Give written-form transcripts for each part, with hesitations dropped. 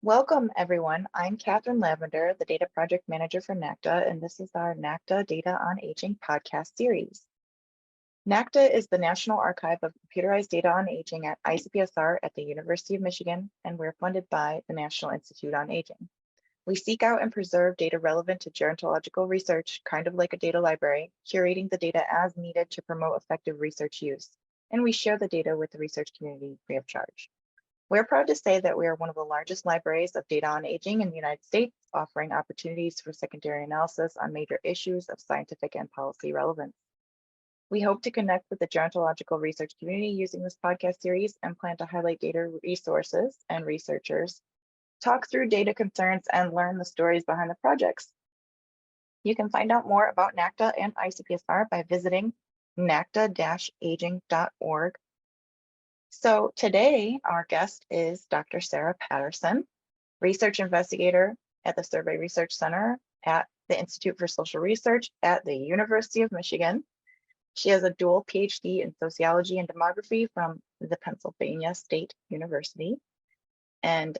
Welcome, everyone. I'm Catherine Lavender, the Data Project Manager for NACDA, and this is our NACDA Data on Aging podcast series. NACDA is the National Archive of Computerized Data on Aging at ICPSR at the University of Michigan, and we're funded by the National Institute on Aging. We seek out and preserve data relevant to gerontological research, kind of like a data library, curating the data as needed to promote effective research use, and we share the data with the research community free of charge. We're proud to say that we are one of the largest libraries of data on aging in the United States, offering opportunities for secondary analysis on major issues of scientific and policy relevance. We hope to connect with the gerontological research community using this podcast series and plan to highlight data resources and researchers, talk through data concerns, and learn the stories behind the projects. You can find out more about NACDA and ICPSR by visiting nacda-aging.org. So today, our guest is Dr. Sarah Patterson, research investigator at the Survey Research Center at the Institute for Social Research at the University of Michigan. She has a dual Ph.D. in sociology and demography from the Pennsylvania State University. And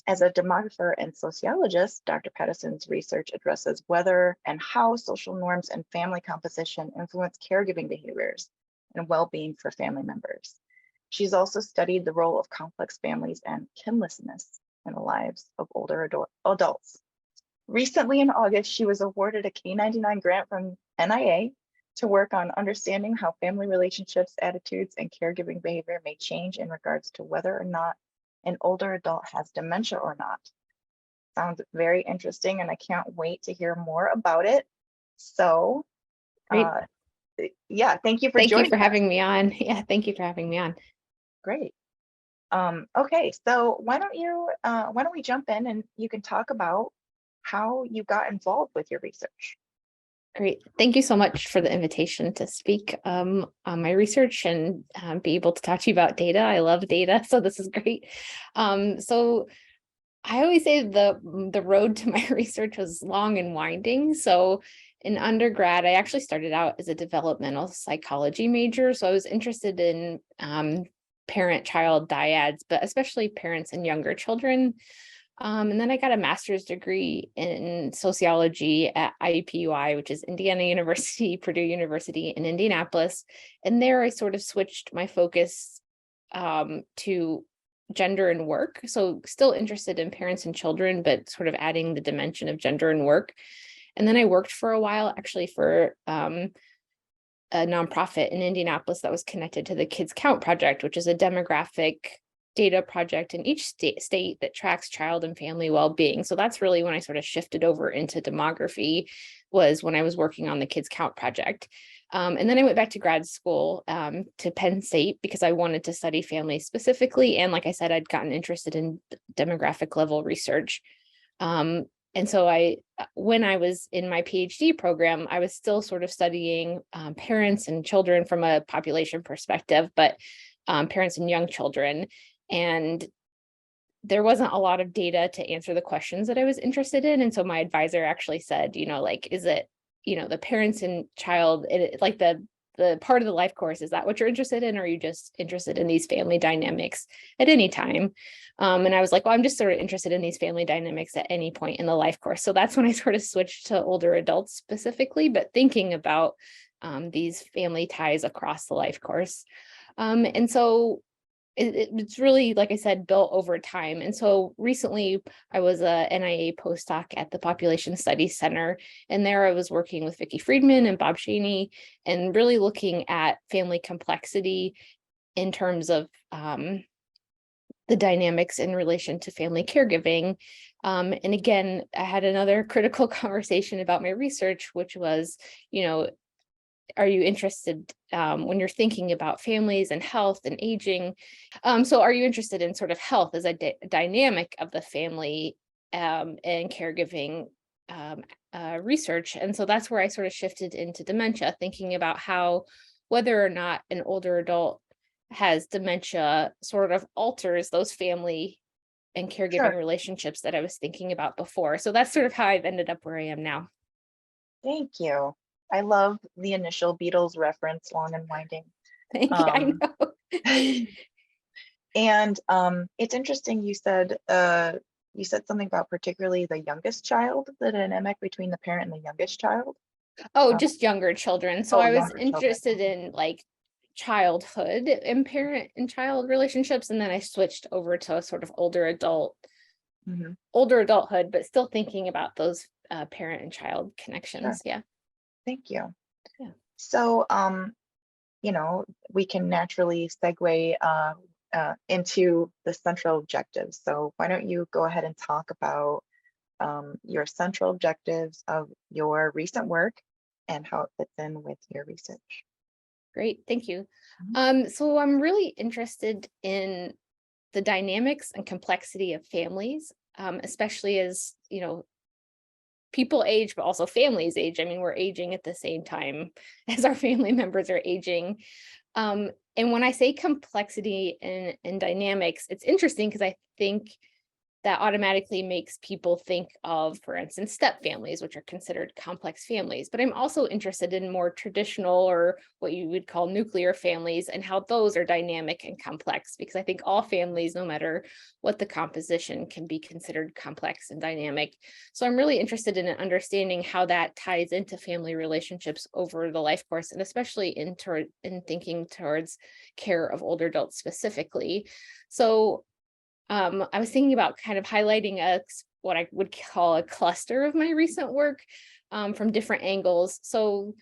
as a demographer and sociologist, Dr. Patterson's research addresses whether and how social norms and family composition influence caregiving behaviors and well-being for family members. She's also studied the role of complex families and kinlessness in the lives of older adults. Recently in August, she was awarded a K-99 grant from NIA to work on understanding how family relationships, attitudes, and caregiving behavior may change in regards to whether or not an older adult has dementia or not. Sounds very interesting, and I can't wait to hear more about it. So, yeah, thank you for joining. Thank you for having me on. Yeah, thank you for having me on. Great. Okay, so why don't we jump in and you can talk about how you got involved with your research. Great. Thank you so much for the invitation to speak on my research and be able to talk to you about data. I love data, so this is great. So I always say the road to my research was long and winding. So in undergrad, I actually started out as a developmental psychology major. So I was interested in parent-child dyads, but especially parents and younger children. And then I got a master's degree in sociology at IUPUI, which is Indiana University, Purdue University in Indianapolis. And there I sort of switched my focus to gender and work. So still interested in parents and children, but sort of adding the dimension of gender and work. And then I worked for a while actually for a nonprofit in Indianapolis that was connected to the Kids Count Project, which is a demographic data project in each state that tracks child and family well-being. So that's really when I sort of shifted over into demography, was when I was working on the Kids Count Project. And then I went back to grad school to Penn State because I wanted to study families specifically. And like I said, I'd gotten interested in demographic level research. And so when I was in my PhD program, I was still sort of studying parents and children from a population perspective, but parents and young children. And there wasn't a lot of data to answer the questions that I was interested in. And so my advisor actually said, is it, the parents and child, like the part of the life course, is that what you're interested in? Or are you just interested in these family dynamics at any time? And I was like, well, I'm just sort of interested in these family dynamics at any point in the life course. So that's when I sort of switched to older adults specifically, but thinking about these family ties across the life course. And so it's really, like I said, built over time. And so recently I was a NIA postdoc at the Population Studies Center, and there I was working with Vicki Friedman and Bob Shaney and really looking at family complexity in terms of the dynamics in relation to family caregiving. And again, I had another critical conversation about my research, which was, are you interested when you're thinking about families and health and aging? So are you interested in sort of health as a dynamic of the family and caregiving research? And so that's where I sort of shifted into dementia, thinking about how whether or not an older adult has dementia sort of alters those family and caregiving relationships that I was thinking about before. So that's sort of how I've ended up where I am now. Thank you. I love the initial Beatles reference, long and winding. Thank you. I know. And it's interesting you said you said something about particularly the youngest child, the dynamic between the parent and the youngest child. Oh, Uh, just younger children. So oh, I was younger children. interested in like childhood and parent and child relationships, and then I switched over to a sort of Mhm. older adulthood, but still thinking about those parent and child Sure. connections. Yeah. Thank you. Yeah. So, we can naturally segue into the central objectives. So why don't you go ahead and talk about your central objectives of your recent work and how it fits in with your research. Great. Thank you. Mhm. So I'm really interested in the dynamics and complexity of families, especially as, people age, but also families age. I mean, we're aging at the same time as our family members are aging. And when I say complexity and dynamics, it's interesting because I think that automatically makes people think of, for instance, step families, which are considered complex families. But I'm also interested in more traditional, or what you would call nuclear families, and how those are dynamic and complex, because I think all families, no matter what the composition, can be considered complex and dynamic. So I'm really interested in understanding how that ties into family relationships over the life course, and especially in thinking towards care of older adults specifically. So I was thinking about kind of highlighting what I would call a cluster of my recent work from different angles. So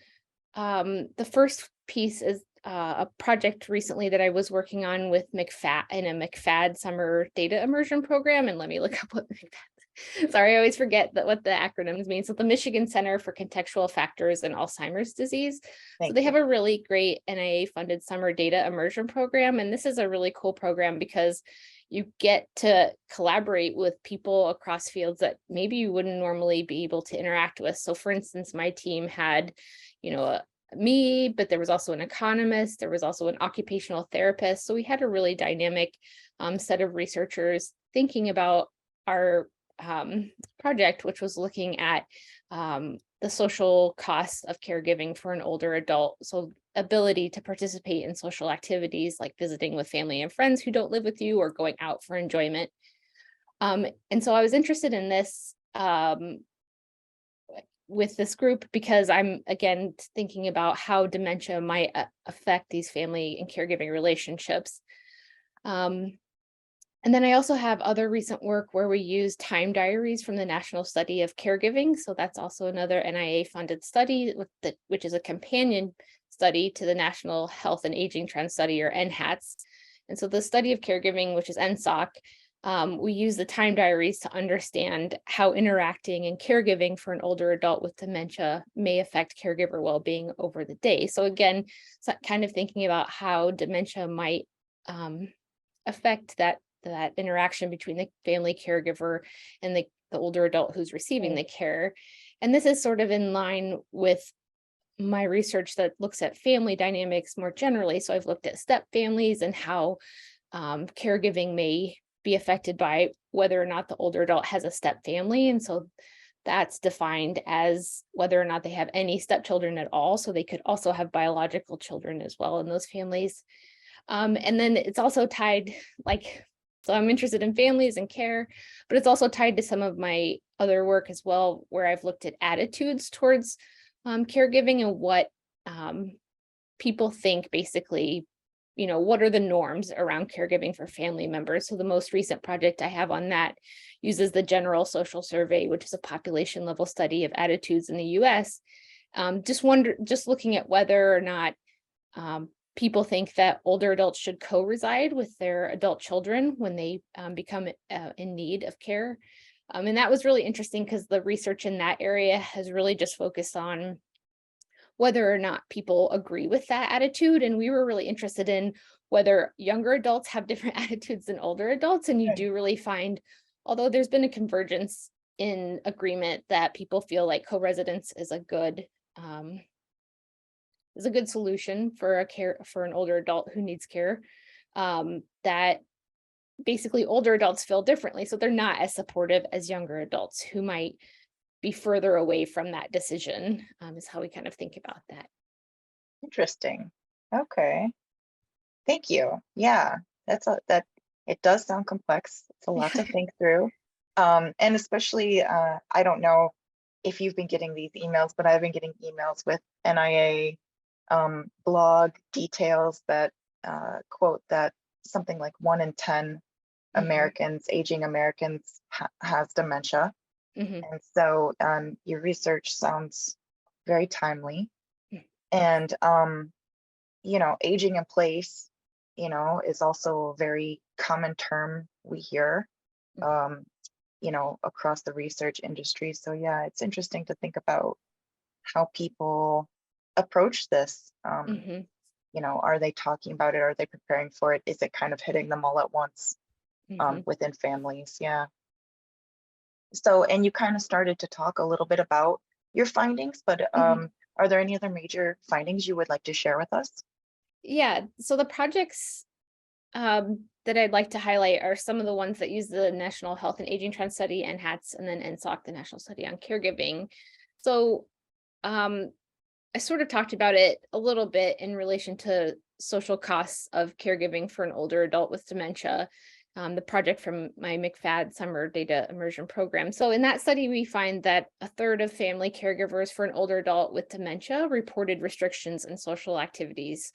the first piece is a project recently that I was working on with McFad in a McFad summer data immersion program. And let me look up what McFad. Sorry, I always forget what the acronyms mean. So the Michigan Center for Contextual Factors in Alzheimer's Disease. So Thank they you. have a really great NIA-funded summer data immersion program. And this is a really cool program because you get to collaborate with people across fields that maybe you wouldn't normally be able to interact with. So for instance, my team had, me, but there was also an economist, there was also an occupational therapist. So we had a really dynamic set of researchers thinking about our project, which was looking at the social costs of caregiving for an older adult. So ability to participate in social activities like visiting with family and friends who don't live with you, or going out for enjoyment. And so I was interested in this with this group because I'm again thinking about how dementia might affect these family and caregiving relationships. And then I also have other recent work where we use time diaries from the National Study of Caregiving. So that's also another NIA-funded study, which is a companion study to the National Health and Aging Trend Study, or NHATS. And so the study of caregiving, which is NSOC, we use the time diaries to understand how interacting and caregiving for an older adult with dementia may affect caregiver well-being over the day. So again, kind of thinking about how dementia might affect that interaction between the family caregiver and the older adult who's receiving the care. And this is sort of in line with my research that looks at family dynamics more generally. So I've looked at step families and how caregiving may be affected by whether or not the older adult has a step family. And so that's defined as whether or not they have any stepchildren at all. So they could also have biological children as well in those families. And then it's also tied, so I'm interested in families and care, but it's also tied to some of my other work as well, where I've looked at attitudes towards caregiving and what people think, basically, what are the norms around caregiving for family members. So the most recent project I have on that uses the General Social Survey, which is a population level study of attitudes in the US. Just looking at whether or not people think that older adults should co-reside with their adult children when they become in need of care. And that was really interesting because the research in that area has really just focused on whether or not people agree with that attitude. And we were really interested in whether younger adults have different attitudes than older adults. And you do really find, although there's been a convergence in agreement that people feel like co-residence is a good solution for an older adult who needs care, that basically older adults feel differently. So they're not as supportive as younger adults who might be further away from that decision, is how we kind of think about that. Interesting. Okay. Thank you. Yeah, that it does sound complex. It's a lot to think through. And especially, I don't know if you've been getting these emails, but I've been getting emails with NIA blog details that quote that something like 1 in 10 Americans, aging Americans, has dementia. Mhm. And so your research sounds very timely. And, aging in place, is also a very common term we hear, um, across the research industry. So yeah, it's interesting to think about how people approach this. Mhm. Are they talking about it? Are they preparing for it? Is it kind of hitting them all at once Mhm. within families? Yeah. So, and you kind of started to talk a little bit about your findings, but Mhm. are there any other major findings you would like to share with us? Yeah. So the projects that I'd like to highlight are some of the ones that use the National Health and Aging Trend Study, NHATS, and then NSOC, the National Study on Caregiving. So um, I sort of talked about it a little bit in relation to social costs of caregiving for an older adult with dementia, the project from my McFadden Summer Data Immersion Program. So in that study, we find that a third of family caregivers for an older adult with dementia reported restrictions in social activities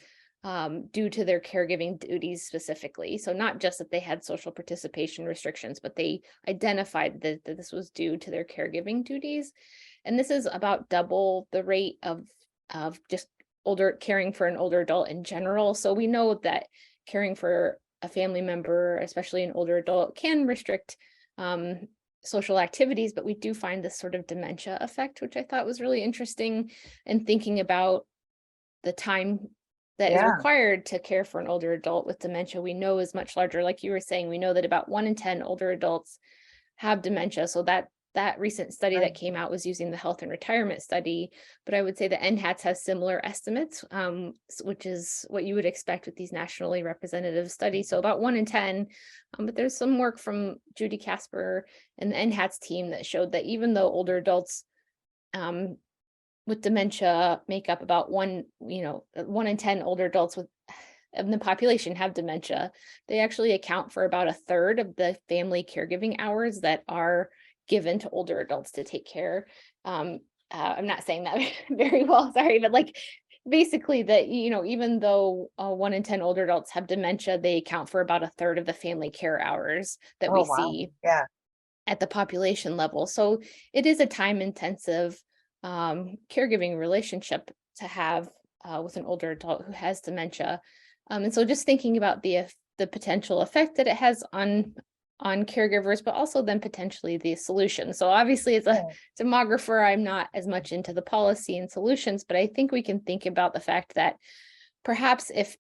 due to their caregiving duties specifically. So not just that they had social participation restrictions, but they identified that this was due to their caregiving duties. And this is about double the rate of just caring for an older adult in general. So we know that caring for a family member, especially an older adult, can restrict um, social activities, but we do find this sort of dementia effect, which I thought was really interesting in thinking about the time that is Yeah. required to care for an older adult with dementia. We know is much larger. Like you were saying, we know that about 1 in 10 older adults have dementia. So that recent study that Right. came out was using the health and retirement study, but I would say the NHATS has similar estimates, which is what you would expect with these nationally representative studies. So about 1 in 10, but there's some work from Judy Casper and the NHATS team that showed that even though older adults um, with dementia make up about 1 in 10 older adults with of the population have dementia, they actually account for about a third of the family caregiving hours that are given to older adults to take care. I'm not saying that very well, sorry, but like basically that, even though 1 in 10 older adults have dementia, they account for about a third of the family care hours that Oh, we wow. see Yeah. at the population level. So it is a time intensive caregiving relationship to have with an older adult who has dementia. And so just thinking about the potential effect that it has on caregivers, but also then potentially the solution. So obviously as a Right. demographer, I'm not as much into the policy and solutions, but I think we can think about the fact that perhaps if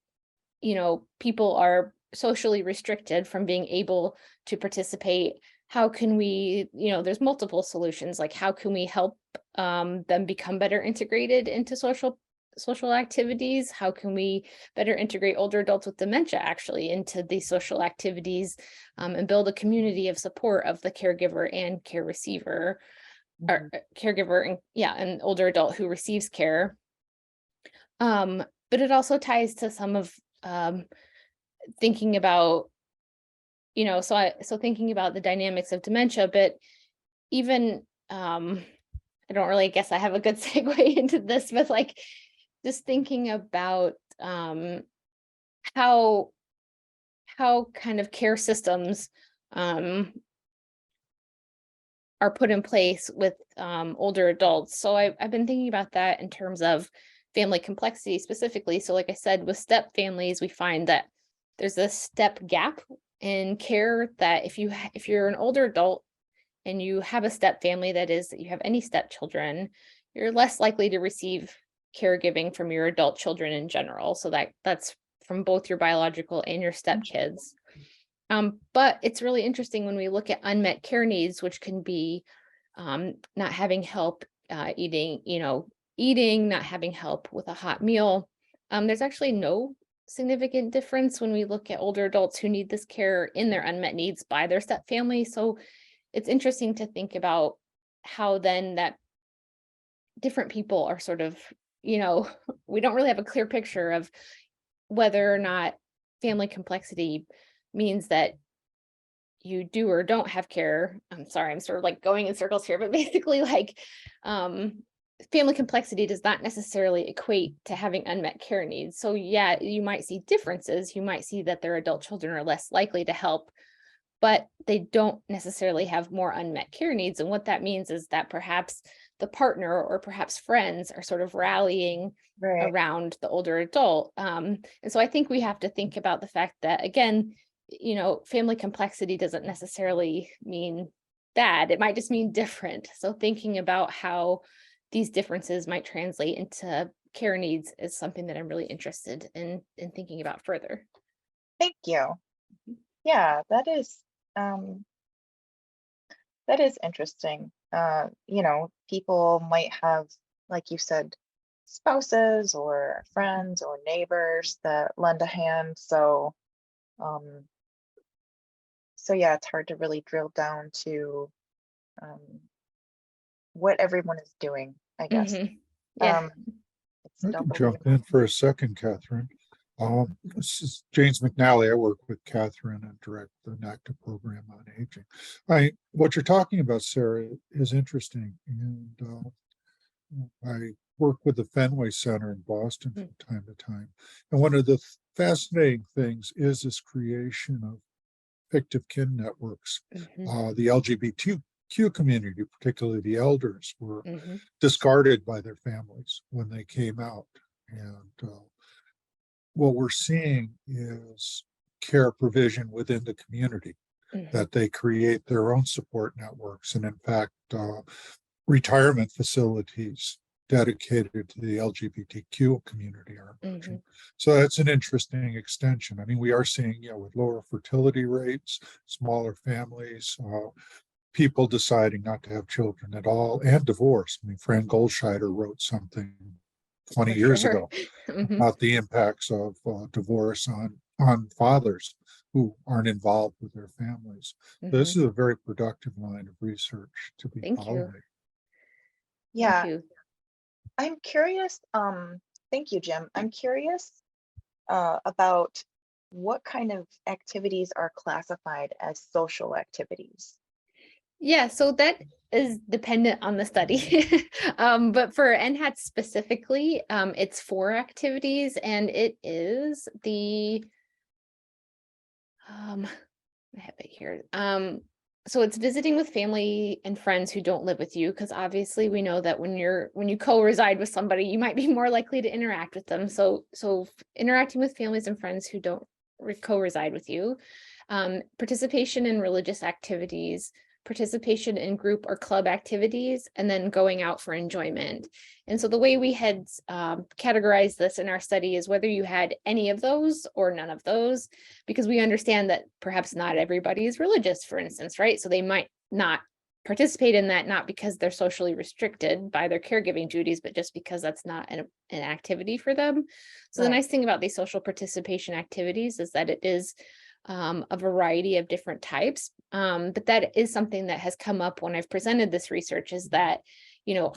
people are socially restricted from being able to participate, how can we, there's multiple solutions, like how can we help them become better integrated into social activities? How can we better integrate older adults with dementia actually into these social activities, and build a community of support of the caregiver and care receiver, or Mhm. caregiver and yeah, an older adult who receives care. But it also ties to some of um, thinking about, so thinking about the dynamics of dementia, but even I don't really guess I have a good segue into this, but like just thinking about how kind of care systems um are put in place with older adults. So I've been thinking about that in terms of family complexity specifically. So like I said, with step families, we find that there's a step gap in care, that if you're an older adult and you have a step family, that is that you have any step children, you're less likely to receive caregiving from your adult children in general. So that's from both your biological and your step Interesting. kids. But it's really interesting when we look at unmet care needs, which can be not having help eating, not having help with a hot meal. There's actually no significant difference when we look at older adults who need this care in their unmet needs by their step family. So it's interesting to think about how then that different people are sort of, we don't really have a clear picture of whether or not family complexity means that you do or don't have care. I'm sorry, I'm sort of like going in circles here, but basically like family complexity does not necessarily equate to having unmet care needs. So yeah, you might see differences. You might see that their adult children are less likely to help, but they don't necessarily have more unmet care needs. And what that means is that perhaps the partner or perhaps friends are sort of rallying Right. around the older adult. And so I think we have to think about the fact that, again, family complexity doesn't necessarily mean bad. It might just mean different. So thinking about how these differences might translate into care needs is something that I'm really interested in thinking about further. Thank you. Yeah, um, that is interesting. People might have, like you said, spouses or friends or neighbors that lend a hand. Um, so yeah, it's hard to really drill down to um, what everyone is doing, I guess. Yeah. Um, it's I can doubly jump in for a second, Catherine. This is James McNally. I work with Catherine and direct the NACDA program on aging. What you're talking about, Sarah, is interesting. And I work with the Fenway Center in Boston from time to time. And one of the fascinating things is this creation of fictive kin networks. The LGBTQ community, particularly the elders, were discarded by their families when they came out. And what we're seeing is care provision within the community, that they create their own support networks. And in fact, retirement facilities dedicated to the LGBTQ community are emerging. So that's an interesting extension. I mean, we are seeing, with lower fertility rates, smaller families, people deciding not to have children at all, and divorce. I mean, Fran Goldscheider wrote something 20 years ago about the impacts of divorce on fathers who aren't involved with their families. This is a very productive line of research to be following. Yeah, Thank you. I'm curious. Thank you, Jim. I'm curious about what kind of activities are classified as social activities. Yeah, so that is dependent on the study. But for NHATS specifically, it's 4 activities, and it is the I have it here. So it's visiting with family and friends who don't live with you, because obviously we know that when you co-reside with somebody, you might be more likely to interact with them. So interacting with families and friends who don't co-reside with you, participation in religious activities, participation in group or club activities, and then going out for enjoyment. And so the way we had categorized this in our study is whether you had any of those or none of those, because we understand that perhaps not everybody is religious, for instance, right? So they might not participate in that, not because they're socially restricted by their caregiving duties, but just because that's not an activity for them. So the nice thing about these social participation activities is that it is a variety of different types. But that is something that has come up when I've presented this research, is that,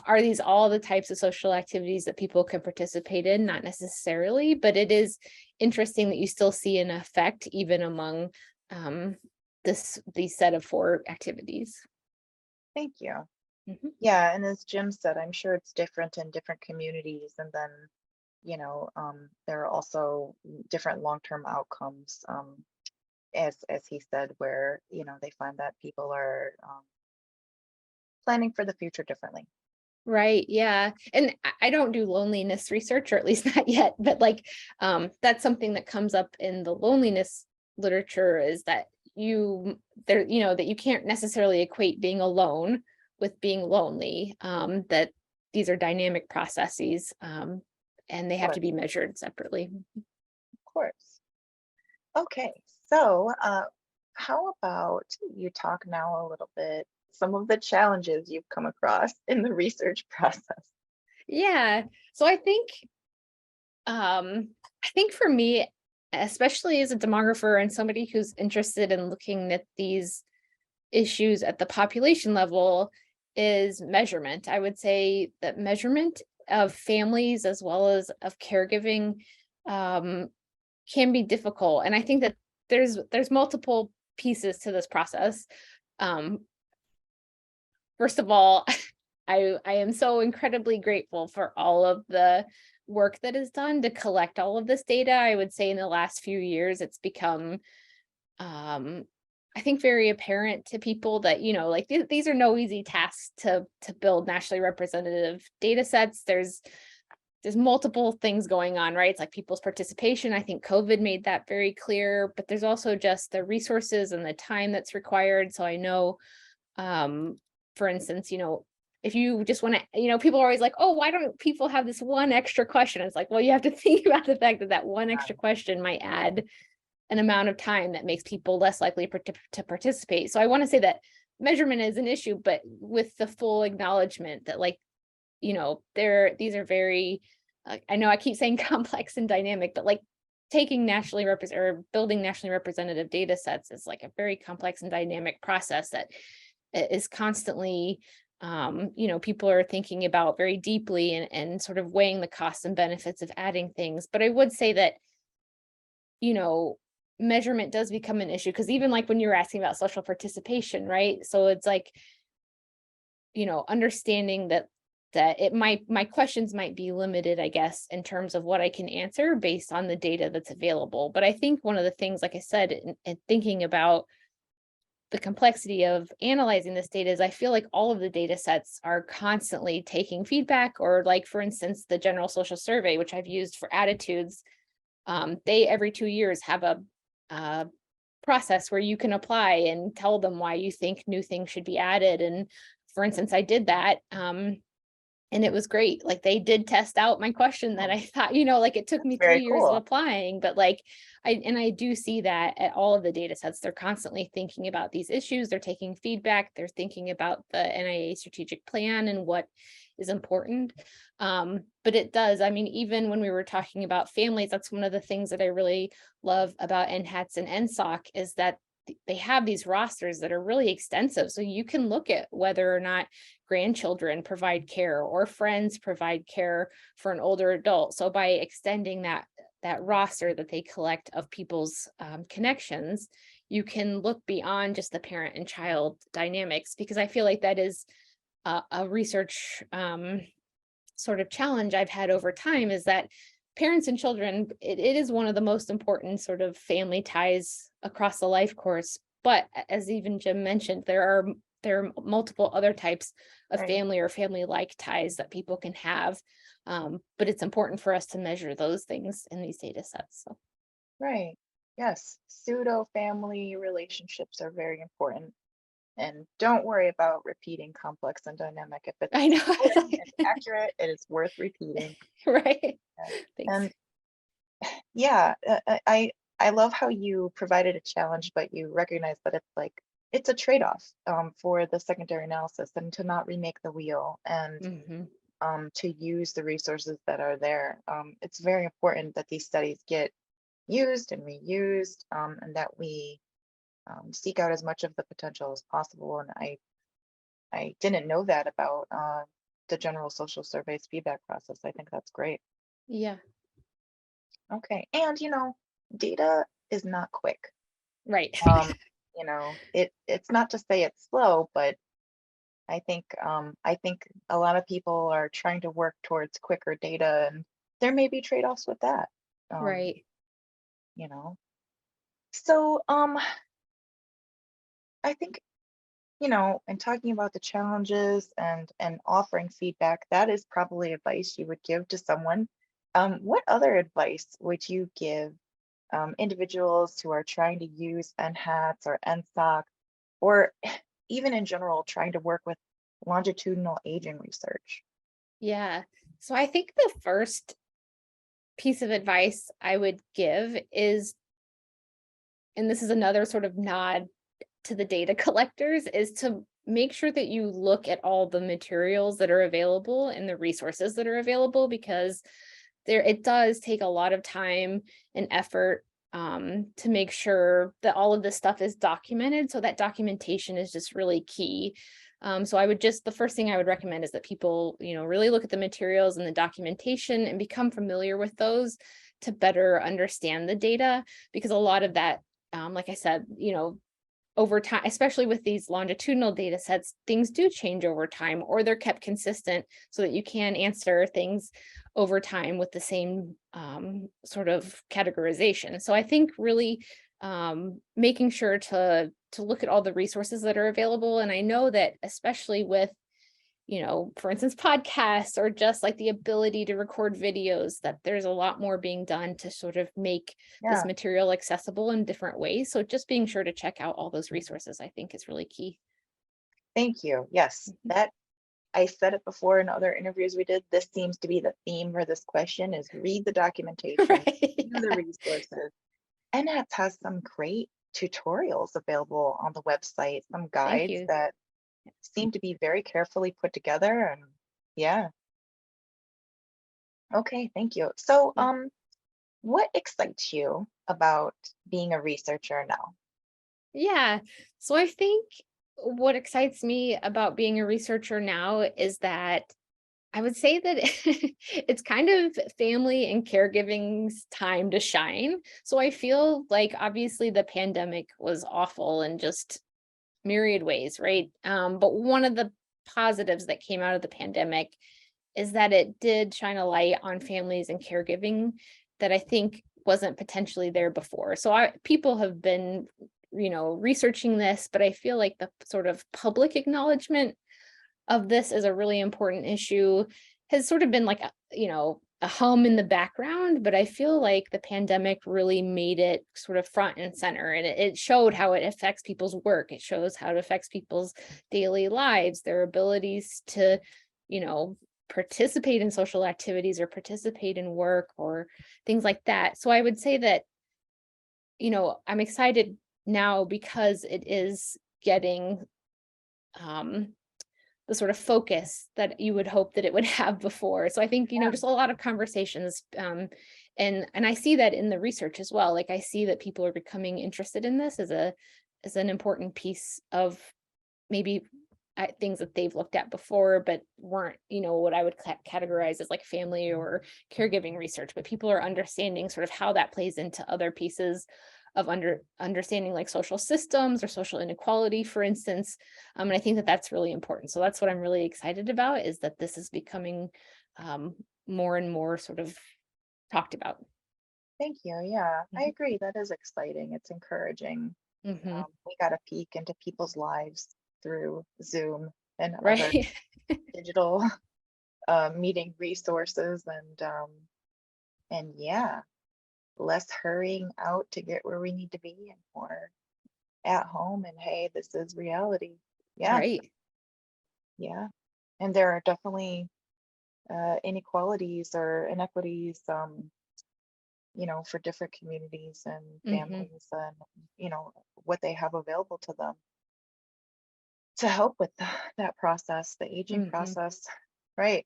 are these all the types of social activities that people can participate in? Not necessarily, but it is interesting that you still see an effect even among these set of 4 activities. Thank you. Yeah, and as Jim said, I'm sure it's different in different communities, and then there are also different long-term outcomes, as he said, where they find that people are planning for the future differently. Right. Yeah. And I don't do loneliness research, or at least not yet, but that's something that comes up in the loneliness literature, is that that you can't necessarily equate being alone with being lonely, that these are dynamic processes, and they have to be measured separately. Of course. Okay, so how about you talk now a little bit some of the challenges you've come across in the research process? Yeah. So I think for me, especially as a demographer and somebody who's interested in looking at these issues at the population level, is measurement. I would say that measurement of families as well as of caregiving can be difficult. And I think that there's multiple pieces to this process. First of all, I am so incredibly grateful for all of the work that is done to collect all of this data. I would say in the last few years, it's become, I think, very apparent to people that, you know, like these are no easy tasks to build nationally representative data sets. There's multiple things going on, right? It's like people's participation. I think COVID made that very clear, but there's also just the resources and the time that's required. So I know, for instance, you know, if you just want to, you know, people are always like, oh, why don't people have this one extra question? It's like, well, you have to think about the fact that that one extra question might add an amount of time that makes people less likely to participate. So I want to say that measurement is an issue, but with the full acknowledgement that, like, you know, these are very, I know I keep saying complex and dynamic, but like taking nationally or building nationally representative data sets is like a very complex and dynamic process that is constantly, you know, people are thinking about very deeply and sort of weighing the costs and benefits of adding things. But I would say that, you know, measurement does become an issue, because even like when you're asking about social participation, right? So it's like, you know, understanding that my questions might be limited, I guess, in terms of what I can answer based on the data that's available. But I think one of the things, like I said, in thinking about the complexity of analyzing this data is I feel like all of the data sets are constantly taking feedback, or like, for instance, the general social survey, which I've used for attitudes. They every 2 years have a process where you can apply and tell them why you think new things should be added. And for instance, I did that. And it was great. Like, they did test out my question that I thought, you know, like it took me 3 Very years of cool. applying, but like, I do see that at all of the data sets, they're constantly thinking about these issues. They're taking feedback. They're thinking about the NIA strategic plan and what is important. But it does, I mean, even when we were talking about families, that's one of the things that I really love about NHATS and NSOC is that they have these rosters that are really extensive. So you can look at whether or not grandchildren provide care or friends provide care for an older adult. So by extending that roster that they collect of people's connections, you can look beyond just the parent and child dynamics, because I feel like that is a research sort of challenge I've had over time, is that parents and children, it is one of the most important sort of family ties across the life course. But as even Jim mentioned, there are multiple other types of Right. family or family-like ties that people can have. But it's important for us to measure those things in these data sets. So. Right. Yes. Pseudo family relationships are very important. And don't worry about repeating complex and dynamic. If it's I know. important and accurate, it is worth repeating. Right. Yeah. Thanks. And yeah, I love how you provided a challenge, but you recognize that it's like it's a trade-off for the secondary analysis, and to not remake the wheel, and to use the resources that are there. It's very important that these studies get used and reused, and that we seek out as much of the potential as possible. And I didn't know that about the general social surveys feedback process. I think that's great. Yeah. Okay. And you know, data is not quick. Right. You know, it's not to say it's slow, but I think a lot of people are trying to work towards quicker data, and there may be trade-offs with that. Right. You know. So I think, you know, and talking about the challenges and offering feedback, that is probably advice you would give to someone. What other advice would you give individuals who are trying to use NHATS or NSOC, or even in general trying to work with longitudinal aging research? Yeah. So I think the first piece of advice I would give is, and this is another sort of nod to the data collectors, is to make sure that you look at all the materials that are available and the resources that are available, because it does take a lot of time and effort to make sure that all of this stuff is documented. So that documentation is just really key. So the first thing I would recommend is that people, you know, really look at the materials and the documentation and become familiar with those to better understand the data, because a lot of that, like I said, you know, over time, especially with these longitudinal data sets, things do change over time, or they're kept consistent so that you can answer things over time with the same sort of categorization. So I think really making sure to look at all the resources that are available. And I know that especially with, for instance, podcasts or just like the ability to record videos, that there's a lot more being done to sort of make this Yeah, material accessible in different ways. So just being sure to check out all those resources, I think, is really key. thank you. Yes, Mhm. that I said it before in other interviews we did. This seems to be the theme for this question is read the documentation, Right. view the resources. NHATS has some great tutorials available on the website, some Thank guides you. that seem to be very carefully put together. And yeah, okay, thank you. So, Yeah. what excites you about being a researcher now? Yeah. So I think what excites me about being a researcher now is that I would say that it's kind of family and caregiving's time to shine. So I feel like obviously the pandemic was awful in just myriad ways, right? But one of the positives that came out of the pandemic is that it did shine a light on families and caregiving that I think wasn't potentially there before. So people have been, researching this, but I feel like the sort of public acknowledgement of this as a really important issue has sort of been like a hum in the background, but I feel like the pandemic really made it sort of front and center, and it showed how it affects people's work. It shows how it affects people's daily lives, their abilities to, you know participate in social activities or participate in work or things like that. So I would say that, I'm excited now because it is getting um the sort of focus that you would hope that it would have before. So I think, Yeah, just a lot of conversations, and I see that in the research as well. Like I see that people are becoming interested in this as an important piece of maybe things that they've looked at before, but weren't, what I would categorize as like family or caregiving research. But people are understanding sort of how that plays into other pieces of understanding like social systems or social inequality, for instance. And I think that that's really important. So that's what I'm really excited about, is that this is becoming um, more and more sort of talked about. thank you. Yeah, I Mhm. agree. That is exciting. It's encouraging. Mhm. We got a peek into people's lives through Zoom and other Right. digital meeting resources, and yeah, less hurrying out to get where we need to be and more at home. And hey, this is reality. Yeah, Right. yeah. And there are definitely inequalities or inequities, for different communities and Mhm. families, and what they have available to them to help with that process, the aging Mhm. process. Right.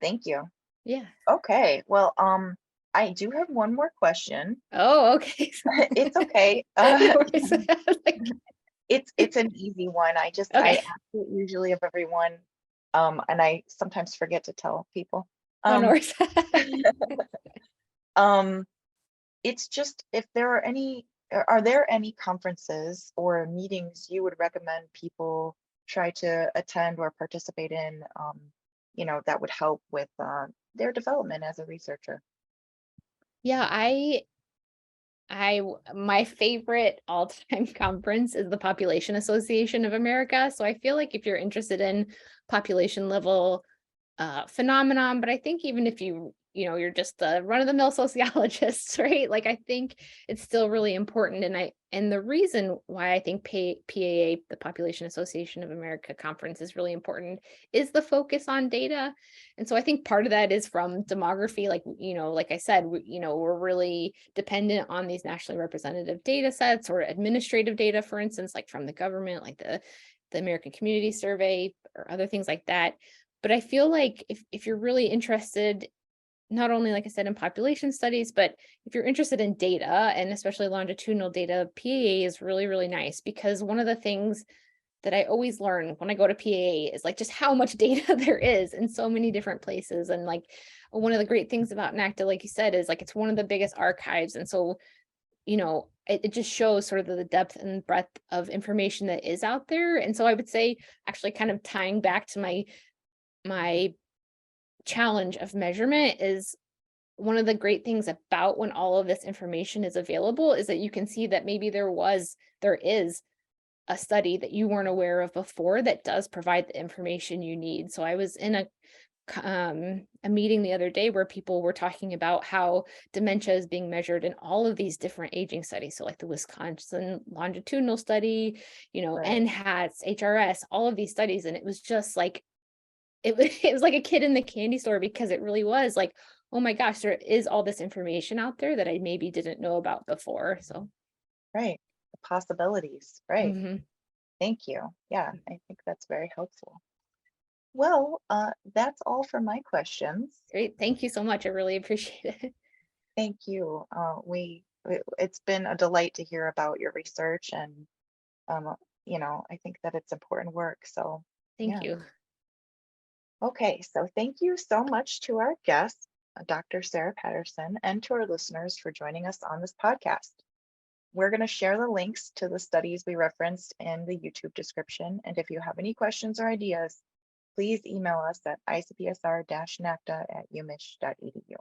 Thank you. Yeah. Okay. Well, I do have one more question. Oh, okay. It's okay. No worries. Like, It's an easy one. I okay. ask it usually of everyone, and I sometimes forget to tell people. Oh, no Um, worries. um, it's just if there are are there any conferences or meetings you would recommend people try to attend or participate in, that would help with their development as a researcher? Yeah, my favorite all-time conference is the Population Association of America. So I feel like if you're interested in population level phenomenon, but I think even if you're just a run-of-the-mill sociologist, right? Like I think it's still really important. And the reason why I think PAA, the Population Association of America conference, is really important is the focus on data. And so I think part of that is from demography. Like, like I said, we're really dependent on these nationally representative data sets or administrative data, for instance, like from the government, like the American Community Survey or other things like that. But I feel like if you're really interested, not only, like I said, in population studies, but if you're interested in data and especially longitudinal data, PAA is really, really nice, because one of the things that I always learn when I go to PAA is like just how much data there is in so many different places. And like one of the great things about NACDA, like you said, is like it's one of the biggest archives. And so, it just shows sort of the depth and breadth of information that is out there. And so I would say, actually, kind of tying back to my challenge of measurement, is one of the great things about when all of this information is available is that you can see that maybe there is a study that you weren't aware of before that does provide the information you need. So I was in a meeting the other day where people were talking about how dementia is being measured in all of these different aging studies. So like the Wisconsin longitudinal study, Right. NHATS, HRS, all of these studies. And it was just like, it was like a kid in the candy store, because it really was like, oh my gosh, there is all this information out there that I maybe didn't know about before. So, Right. The possibilities. Right. mhm. Thank you. Yeah, I think that's very helpful. Well, that's all for my questions. Great. Thank you so much. I really appreciate it. Thank you. It's been a delight to hear about your research, and I think that it's important work. So Thank yeah. you. Okay, so thank you so much to our guest, Dr. Sarah Patterson, and to our listeners for joining us on this podcast. We're going to share the links to the studies we referenced in the YouTube description. And if you have any questions or ideas, please email us at icpsr-nacda@umich.edu.